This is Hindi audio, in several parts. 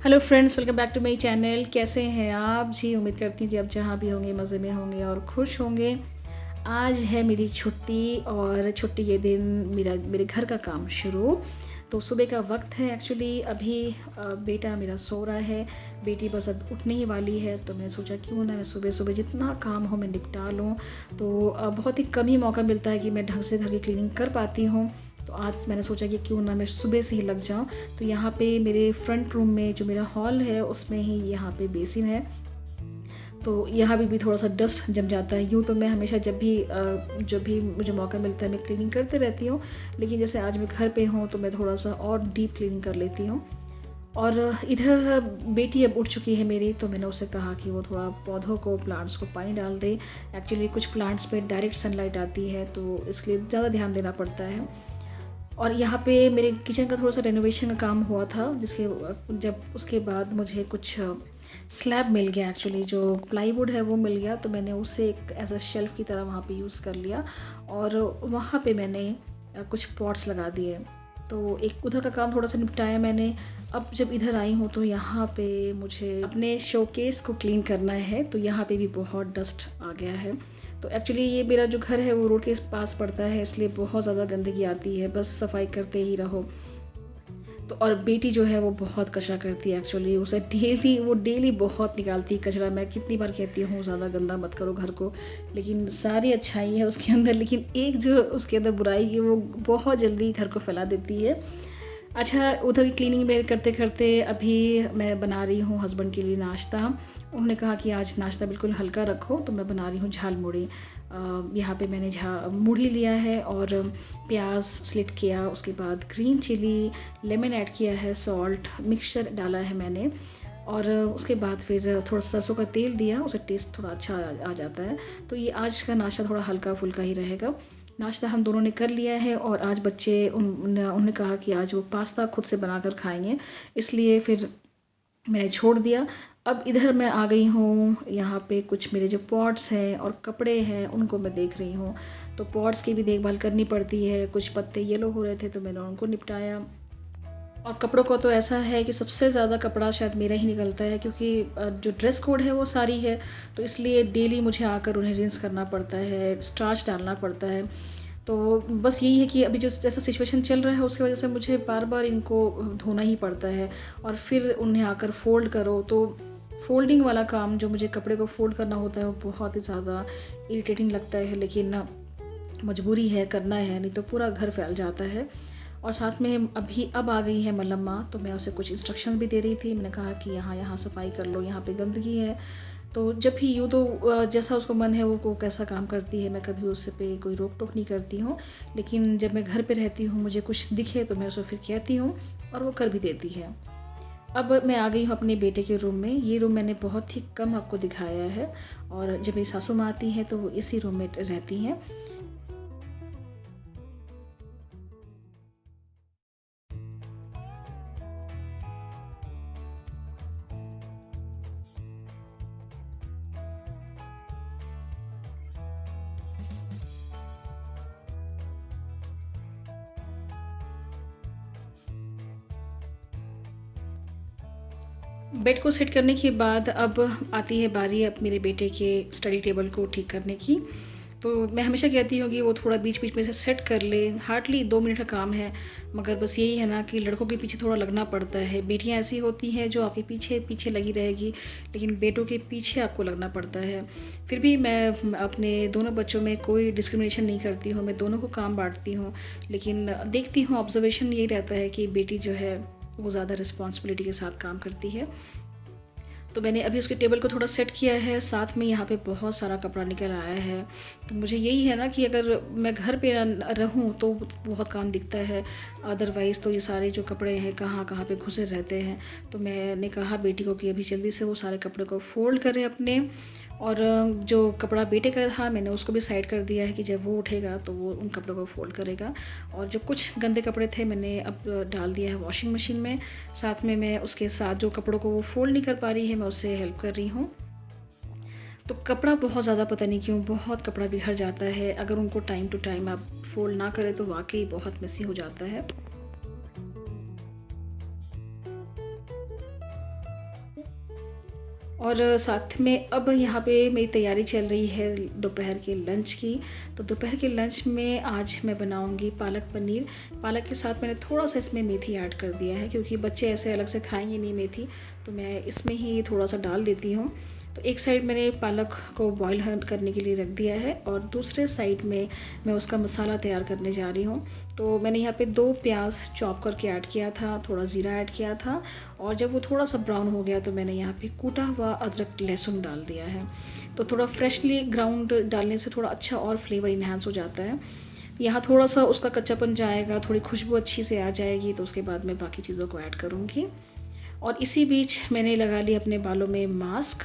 Hello friends, welcome back to my channel. कैसे हैं आप जी? उम्मीद करती हूँ कि आप जहाँ भी होंगे मज़े में होंगे और खुश होंगे। आज है मेरी छुट्टी और छुट्टी के दिन मेरे घर का काम शुरू। तो सुबह का वक्त है एक्चुअली। अभी बेटा मेरा सो रहा है, बेटी बस अब उठने ही वाली है। तो मैंने सोचा क्यों ना मैं सुबह सुबह जितना काम हो मैं निपटा लूँ। तो बहुत ही कम ही मौका मिलता है कि मैं ढंग से घर की क्लीनिंग कर पाती हूँ। तो आज मैंने सोचा कि क्यों ना मैं सुबह से ही लग जाऊँ। तो यहाँ पे मेरे फ्रंट रूम में जो मेरा हॉल है उसमें ही यहाँ पे बेसिन है। तो यहाँ भी थोड़ा-सा डस्ट जम जाता है। यूँ तो मैं हमेशा जब भी मुझे मौका मिलता है मैं क्लीनिंग करते रहती हूँ। लेकिन जैसे आज मैं घर पे हूँ तो मैं थोड़ा-सा और डीप क्लीनिंग कर लेती हूँ। और इधर बेटी अब उठ चुकी है मेरी, तो मैंने उससे कहा कि वो थोड़ा पौधों को, प्लांट्स को पानी डाल दे। एक्चुअली कुछ प्लांट्स पे डायरेक्ट सनलाइट आती है तो इसलिए ज़्यादा ध्यान देना पड़ता है। और यहाँ पे मेरे किचन का थोड़ा-सा रेनोवेशन का काम हुआ था, जब उसके बाद मुझे कुछ स्लैब मिल गया। एक्चुअली जो प्लाईवुड है वो मिल गया, तो मैंने उसे एक एज़ अ शेल्फ़ की तरह वहाँ पे यूज़ कर लिया और वहाँ पे मैंने कुछ पॉट्स लगा दिए। तो एक उधर का काम थोड़ा-सा निपटाया मैंने। अब जब इधर आई हूँ तो यहाँ पे मुझे अपने शोकेस को क्लीन करना है, तो यहाँ पे भी बहुत डस्ट आ गया है। तो एक्चुअली ये मेरा जो घर है वो रोड के पास पड़ता है, इसलिए बहुत ज़्यादा गंदगी आती है, बस सफाई करते ही रहो। तो और बेटी जो है वो बहुत कचरा करती है एक्चुअली। उसे डेली बहुत निकालती है कचरा। मैं कितनी बार कहती हूँ ज़्यादा गंदा मत करो घर को, लेकिन सारी अच्छाई है उसके अंदर, लेकिन एक जो उसके अंदर बुराई है वो बहुत जल्दी घर को फैला देती है। अच्छा, उधर की क्लीनिंग में करते-करते अभी मैं बना रही हूँ हस्बैंड के लिए नाश्ता। उन्होंने कहा कि आज नाश्ता बिल्कुल हल्का रखो, तो मैं बना रही हूँ झालमुड़ी। यहाँ पे मैंने मुढ़ी लिया है और प्याज स्लिट किया, उसके बाद ग्रीन चिली, लेमन ऐड किया है, सॉल्ट, मिक्सचर डाला है मैंने और उसके बाद फिर थोड़ा सरसों का तेल दिया, उससे टेस्ट थोड़ा अच्छा आ जाता है। तो ये आज का नाश्ता थोड़ा हल्का-फुल्का ही रहेगा। नाश्ता हम दोनों ने कर लिया है और आज बच्चे उन्होंने कहा कि आज वो पास्ता खुद से बनाकर खाएँगे, इसलिए फिर मैंने छोड़ दिया। अब इधर मैं आ गई हूँ, यहाँ पे कुछ मेरे जो पॉट्स हैं और कपड़े हैं उनको मैं देख रही हूँ। तो पॉट्स की भी देखभाल करनी पड़ती है, कुछ पत्ते येलो हो रहे थे तो मैंने उनको निपटाया। और कपड़ों को तो ऐसा है कि सबसे ज़्यादा कपड़ा शायद मेरा ही निकलता है, क्योंकि जो ड्रेस कोड है वो सारी है, तो इसलिए डेली मुझे आकर उन्हें रिंस करना पड़ता है, स्टार्च डालना पड़ता है। तो बस यही है कि अभी जो जैसा सिचुएशन चल रहा है उसकी वजह से मुझे बार-बार इनको धोना ही पड़ता है और फिर उन्हें आकर फ़ोल्ड करो। तो फ़ोल्डिंग वाला काम जो मुझे कपड़े को फ़ोल्ड करना होता है वो बहुत ही ज़्यादा इरिटेटिंग लगता है, लेकिन मजबूरी है, करना है, नहीं तो पूरा घर फैल जाता है। और साथ में अब आ गई है मलम्मा, तो मैं उसे कुछ इंस्ट्रक्शन भी दे रही थी। मैंने कहा कि यहाँ-यहाँ सफाई कर लो, यहाँ पे गंदगी है। तो जब भी यूँ तो जैसा उसको मन है वो कैसा काम करती है, मैं कभी उससे पे कोई रोक-टोक नहीं करती हूँ। लेकिन जब मैं घर पे रहती हूँ, मुझे कुछ दिखे तो मैं उसे फिर कहती हूँ और वो कर भी देती है। अब मैं आ गई हूँ अपने बेटे के रूम में। ये रूम मैंने बहुत ही कम आपको दिखाया है और जब मेरी सासू माँ आती हैं तो वो इसी रूम में रहती हैं। बेड को सेट करने के बाद अब आती है बारी अब मेरे बेटे के स्टडी टेबल को ठीक करने की। तो मैं हमेशा कहती हूँ कि वो थोड़ा बीच-बीच में से सेट कर ले, हार्डली 2 मिनट का काम है, मगर बस यही है ना कि लड़कों के पीछे थोड़ा लगना पड़ता है। बेटियाँ ऐसी होती हैं जो आपके पीछे-पीछे लगी रहेगी, लेकिन बेटों के पीछे आपको लगना पड़ता है। फिर भी मैं अपने दोनों बच्चों में कोई डिस्क्रिमिनेशन नहीं करती हूँ, मैं दोनों को काम बाँटती हूँ। लेकिन देखती हूँ, ऑब्ज़र्वेशन यही रहता है कि बेटी जो है वो ज़्यादा रिस्पॉन्सिबिलिटी के साथ काम करती है। तो मैंने अभी उसके टेबल को थोड़ा सेट किया है, साथ में यहाँ पे बहुत सारा कपड़ा निकल आया है। तो मुझे यही है ना कि अगर मैं घर पे रहूँ तो बहुत काम दिखता है, अदरवाइज़ तो ये सारे जो कपड़े हैं कहाँ-कहाँ पे घुसे रहते हैं। तो मैंने कहा बेटी को कि अभी जल्दी से वो सारे कपड़े को फ़ोल्ड करे अपने, और जो कपड़ा बेटे का था मैंने उसको भी साइड कर दिया है कि जब वो उठेगा तो वो उन कपड़ों को फ़ोल्ड करेगा। और जो कुछ गंदे कपड़े थे मैंने अब डाल दिया है वॉशिंग मशीन में। साथ में मैं उसके साथ जो कपड़ों को वो फ़ोल्ड नहीं कर पा रही है मैं उससे हेल्प कर रही हूँ। तो कपड़ा बहुत ज़्यादा पता नहीं क्यों बहुत कपड़ा बिखर जाता है, अगर उनको टाइम टू टाइम आप फ़ोल्ड ना करें तो वाक़ई बहुत मेसी हो जाता है। और साथ में अब यहाँ पे मेरी तैयारी चल रही है दोपहर के लंच की। तो दोपहर के लंच में आज मैं बनाऊंगी पालक पनीर। पालक के साथ मैंने थोड़ा सा इसमें मेथी ऐड कर दिया है, क्योंकि बच्चे ऐसे अलग से खाएंगे नहीं मेथी, तो मैं इसमें ही थोड़ा सा डाल देती हूँ। तो एक साइड मैंने पालक को बॉईल करने के लिए रख दिया है और दूसरे साइड में मैं उसका मसाला तैयार करने जा रही हूँ। तो मैंने यहाँ पे 2 प्याज चॉप करके ऐड किया था, थोड़ा ज़ीरा ऐड किया था, और जब वो थोड़ा सा ब्राउन हो गया तो मैंने यहाँ पे कूटा हुआ अदरक लहसुन डाल दिया है। तो थोड़ा फ्रेशली ग्राउंड डालने से थोड़ा अच्छा और फ्लेवर इन्हांस हो जाता है। यहाँ थोड़ा सा उसका कच्चापन जाएगा, थोड़ी खुशबू अच्छी से आ जाएगी, तो उसके बाद मैं बाकी चीज़ों को ऐड करूँगी। और इसी बीच मैंने लगा ली अपने बालों में मास्क।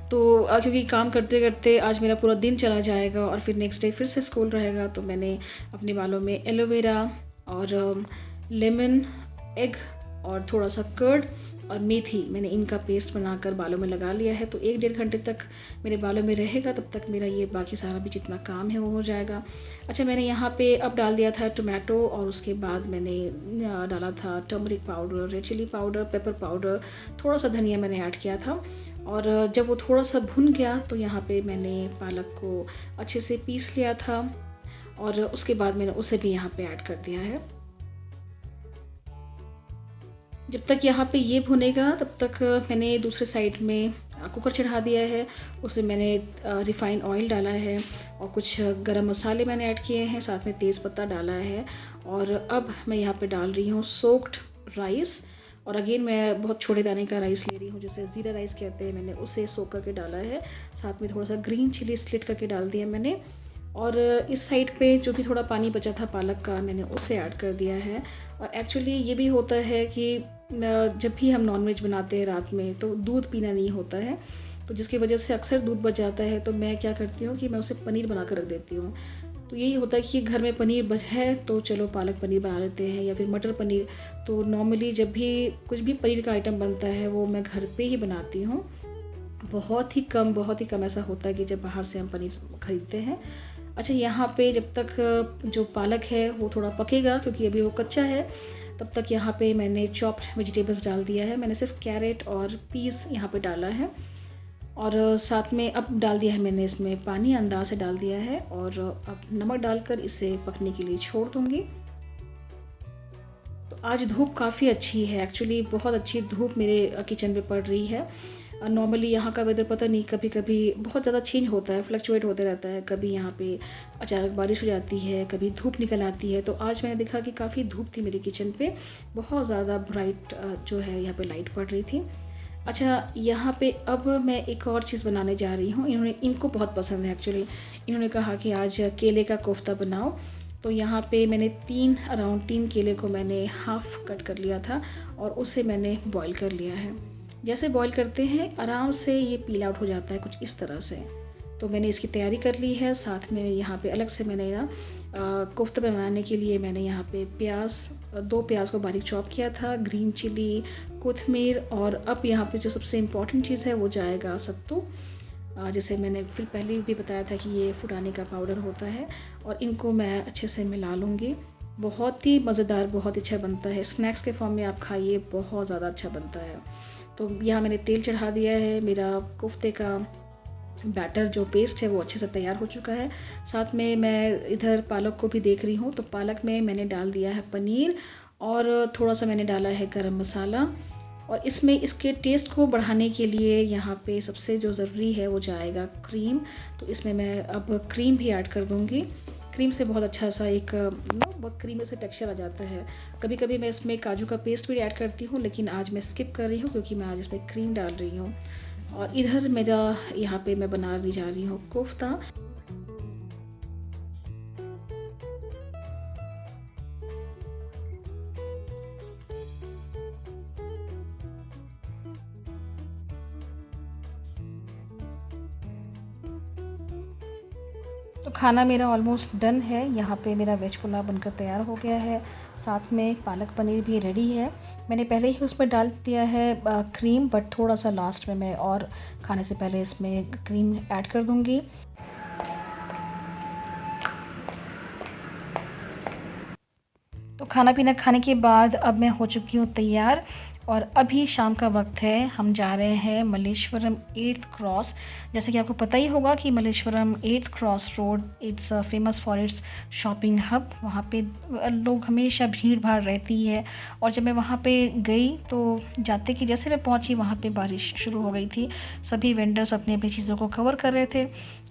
तो क्योंकि काम करते करते आज मेरा पूरा दिन चला जाएगा और फिर नेक्स्ट डे फिर से स्कूल रहेगा, तो मैंने अपने बालों में एलोवेरा और लेमन, एग और थोड़ा सा कर्ड और मेथी, मैंने इनका पेस्ट बनाकर बालों में लगा लिया है। तो 1-1.5 घंटे तक मेरे बालों में रहेगा, तब तक मेरा ये बाकी सारा भी जितना काम है वो हो जाएगा। अच्छा, मैंने यहाँ पे अब डाल दिया था टोमेटो, और उसके बाद मैंने डाला था turmeric powder, red chilli powder, pepper powder, थोड़ा सा धनिया मैंने ऐड किया था। और जब वो थोड़ा सा भुन गया तो यहाँ पे मैंने पालक को अच्छे से पीस लिया था, और उसके बाद मैंने उसे भी यहाँ पे ऐड कर दिया है। जब तक यहाँ पे ये भुनेगा तब तक मैंने दूसरे साइड में कुकर चढ़ा दिया है। उसमें मैंने रिफाइंड ऑयल डाला है और कुछ गरम मसाले मैंने ऐड किए हैं, साथ में तेज़ पत्ता डाला है। और अब मैं यहाँ पे डाल रही हूँ सोक्ड राइस, और अगेन मैं बहुत छोटे दाने का राइस ले रही हूँ, जैसे ज़ीरा राइस कहते हैं, मैंने उसे सोक करके डाला है। साथ में थोड़ा सा ग्रीन चिली स्लिट करके डाल दिया मैंने। और इस साइड पे जो भी थोड़ा पानी बचा था पालक का, मैंने उसे ऐड कर दिया है। और एक्चुअली ये भी होता है कि जब भी हम नॉनवेज बनाते हैं रात में तो दूध पीना नहीं होता है, तो जिसकी वजह से अक्सर दूध बच जाता है। तो मैं क्या करती हूँ कि मैं उसे पनीर बना कर रख देती हूँ। तो यही होता है कि घर में पनीर बच है तो चलो पालक पनीर बना लेते हैं, या फिर मटर पनीर। तो नॉर्मली जब भी कुछ भी पनीर का आइटम बनता है वो मैं घर पे ही बनाती हूँ। बहुत ही कम ऐसा होता है कि जब बाहर से हम पनीर खरीदते हैं। अच्छा, यहाँ पे जब तक जो पालक है वो थोड़ा पकेगा, क्योंकि अभी वो कच्चा है, तब तक यहाँ पे मैंने चॉप्ड वेजिटेबल्स डाल दिया है। मैंने सिर्फ कैरेट और पीस यहाँ पे डाला है, और साथ में अब डाल दिया है मैंने इसमें पानी, अंदाज से डाल दिया है। और अब नमक डालकर इसे पकने के लिए छोड़ दूँगी। तो आज धूप काफ़ी अच्छी है, एक्चुअली बहुत अच्छी धूप मेरे किचन पे पड़ रही है। नॉर्मली यहाँ का वेदर पता नहीं, कभी कभी बहुत ज़्यादा चेंज होता है, फ्लक्चुएट होता रहता है। कभी यहाँ पे अचानक बारिश हो जाती है, कभी धूप निकल आती है। तो आज मैंने देखा कि काफ़ी धूप थी मेरे किचन पे, बहुत ज़्यादा ब्राइट जो है यहाँ पे लाइट पड़ रही थी। अच्छा, यहाँ पे अब मैं एक और चीज़ बनाने जा रही हूँ। इनको बहुत पसंद है एक्चुअली। इन्होंने कहा कि आज केले का कोफ्ता बनाओ। तो यहाँ पे मैंने अराउंड 3 केले को मैंने हाफ कट कर लिया था और उसे मैंने बॉईल कर लिया है। जैसे बॉईल करते हैं आराम से ये पील आउट हो जाता है, कुछ इस तरह से। तो मैंने इसकी तैयारी कर ली है। साथ में यहाँ पे अलग से मैंने ना कोफ्ता बनाने के लिए मैंने यहाँ पे 2 प्याज को बारीक चॉप किया था, ग्रीन चिली, कोथिमीर, और अब यहाँ पे जो सबसे इम्पॉर्टेंट चीज़ है वो जाएगा सत्तू। जैसे मैंने फिर पहले भी बताया था कि ये फुटाने का पाउडर होता है, और इनको मैं अच्छे से मिला लूँगी। बहुत ही मज़ेदार, बहुत अच्छा बनता है। स्नैक्स के फॉर्म में आप खाइए, बहुत ज़्यादा अच्छा बनता है। तो यहाँ मैंने तेल चढ़ा दिया है। मेरा कोफ्ते का बैटर जो पेस्ट है वो अच्छे से तैयार हो चुका है। साथ में मैं इधर पालक को भी देख रही हूँ। तो पालक में मैंने डाल दिया है पनीर, और थोड़ा सा मैंने डाला है गरम मसाला। और इसमें इसके टेस्ट को बढ़ाने के लिए यहाँ पे सबसे जो ज़रूरी है वो जाएगा क्रीम। तो इसमें मैं अब क्रीम भी ऐड कर दूँगी। क्रीम से बहुत अच्छा सा एक बहुत क्रीमी सा टेक्सचर आ जाता है। कभी कभी मैं इसमें काजू का पेस्ट भी ऐड करती हूँ, लेकिन आज मैं स्किप कर रही हूँ क्योंकि मैं आज इसमें क्रीम डाल रही हूँ। और इधर मेरा यहाँ पे मैं बनाने जा रही हूँ कोफ्ता। तो खाना मेरा ऑलमोस्ट डन है। यहाँ पे मेरा वेज पुलाव बनकर तैयार हो गया है। साथ में पालक पनीर भी रेडी है। मैंने पहले ही उसमें डाल दिया है क्रीम, बट थोड़ा सा लास्ट में मैं और खाने से पहले इसमें क्रीम ऐड कर दूँगी। तो खाना पीना खाने के बाद अब मैं हो चुकी हूँ तैयार, और अभी शाम का वक्त है, हम जा रहे हैं मल्लेश्वरम 8th क्रॉस। जैसे कि आपको पता ही होगा कि Malleshwaram 8th cross road it's famous for its shopping hub. वहाँ पे लोग हमेशा भीड़ भाड़ रहती है। और जब मैं वहाँ पे गई तो जाते कि जैसे मैं पहुँची वहाँ पे बारिश शुरू हो गई थी। सभी वेंडर्स अपनी अपनी चीज़ों को कवर कर रहे थे।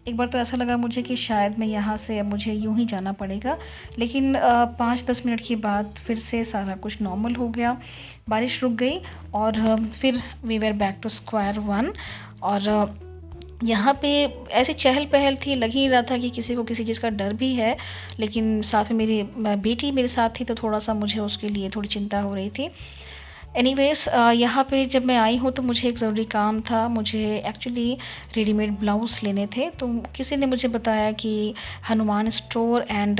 एक बार तो ऐसा लगा मुझे कि शायद मैं यहाँ से अब मुझे यूं ही जाना पड़ेगा, लेकिन 5-10 मिनट के बाद फिर से सारा कुछ नॉर्मल हो गया। बारिश रुक गई और फिर we were back to square one. और यहाँ पे ऐसी चहल पहल थी, लग ही रहा था कि किसी को किसी चीज़ का डर भी है। लेकिन साथ में मेरी बेटी मेरे साथ थी तो थोड़ा सा मुझे उसके लिए थोड़ी चिंता हो रही थी। एनीवेज यहाँ पे जब मैं आई हूँ तो मुझे एक ज़रूरी काम था। मुझे एक्चुअली रेडीमेड ब्लाउज़ लेने थे। तो किसी ने मुझे बताया कि हनुमान स्टोर एंड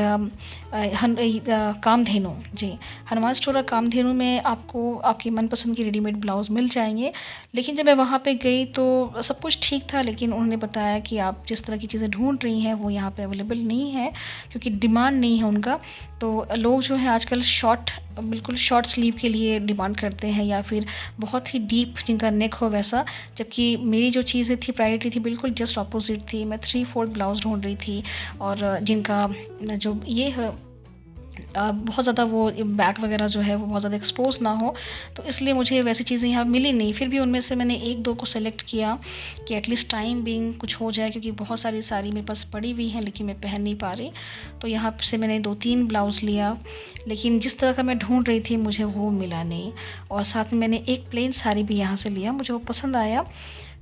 कामधेनु, जी हनुमान स्टोर और कामधेनु में आपको आपकी मनपसंद की रेडीमेड ब्लाउज़ मिल जाएंगे। लेकिन जब मैं वहाँ पे गई तो सब कुछ ठीक था, लेकिन उन्होंने बताया कि आप जिस तरह की चीज़ें ढूंढ रही हैं वो यहाँ पे अवेलेबल नहीं है, क्योंकि डिमांड नहीं है उनका। तो लोग जो है आजकल बिल्कुल शॉर्ट स्लीव के लिए डिमांड करते हैं, या फिर बहुत ही डीप जिनका नेक हो वैसा। जबकि मेरी जो चीज़ें थी प्रायोरिटी थी बिल्कुल जस्ट ऑपोजिट थी। मैं 3/4 ब्लाउज ढूंढ रही थी और जिनका जो ये है बहुत ज़्यादा वो बैक वगैरह जो है वो बहुत ज़्यादा एक्सपोज ना हो। तो इसलिए मुझे वैसी चीज़ें यहाँ मिली नहीं। फिर भी उनमें से मैंने 1-2 को सेलेक्ट किया कि एटलीस्ट टाइम बिंग कुछ हो जाए, क्योंकि बहुत सारी साड़ी मेरे पास पड़ी हुई हैं लेकिन मैं पहन नहीं पा रही। तो यहाँ से मैंने 2-3 ब्लाउज़ लिया, लेकिन जिस तरह का मैं ढूंढ रही थी मुझे वो मिला नहीं। और साथ में मैंने एक प्लेन साड़ी भी यहाँ से लिया, मुझे वो पसंद आया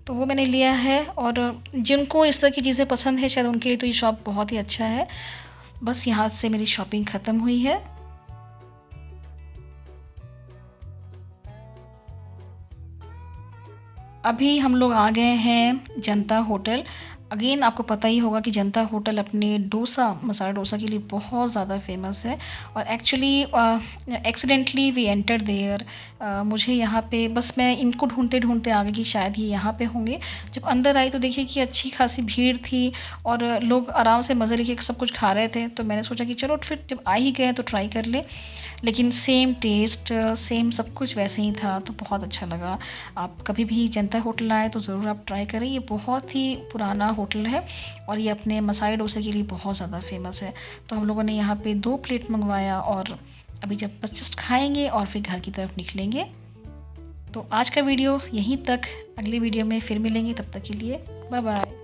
तो वो मैंने लिया है। और जिनको इस तरह की चीज़ें पसंद है शायद उनके लिए तो ये शॉप बहुत ही अच्छा है। बस यहाँ से मेरी शॉपिंग ख़त्म हुई है। अभी हम लोग आ गए हैं जनता होटल। अगेन आपको पता ही होगा कि जनता होटल अपने डोसा, मसाला डोसा के लिए बहुत ज़्यादा फेमस है। और actually accidentally we enter there. मुझे यहाँ पे बस मैं इनको ढूंढते ढूंढते आ गई कि शायद ये यहाँ पे होंगे। जब अंदर आई तो देखिए कि अच्छी खासी भीड़ थी और लोग आराम से मज़े लेके सब कुछ खा रहे थे। तो मैंने सोचा कि चलो फिर जब आ ही गए तो ट्राई कर ले। लेकिन सेम टेस्ट, सेम सब कुछ वैसे ही था, तो बहुत अच्छा लगा। आप कभी भी जनता होटल आए तो ज़रूर आप ट्राई करें। ये बहुत ही पुराना होटल है और ये अपने मसाले डोसे के लिए बहुत ज़्यादा फेमस है। तो हम लोगों ने यहाँ पे 2 प्लेट मंगवाया और अभी जब बस जस्ट खाएंगे और फिर घर की तरफ निकलेंगे। तो आज का वीडियो यहीं तक, अगली वीडियो में फिर मिलेंगे, तब तक के लिए बाय बाय।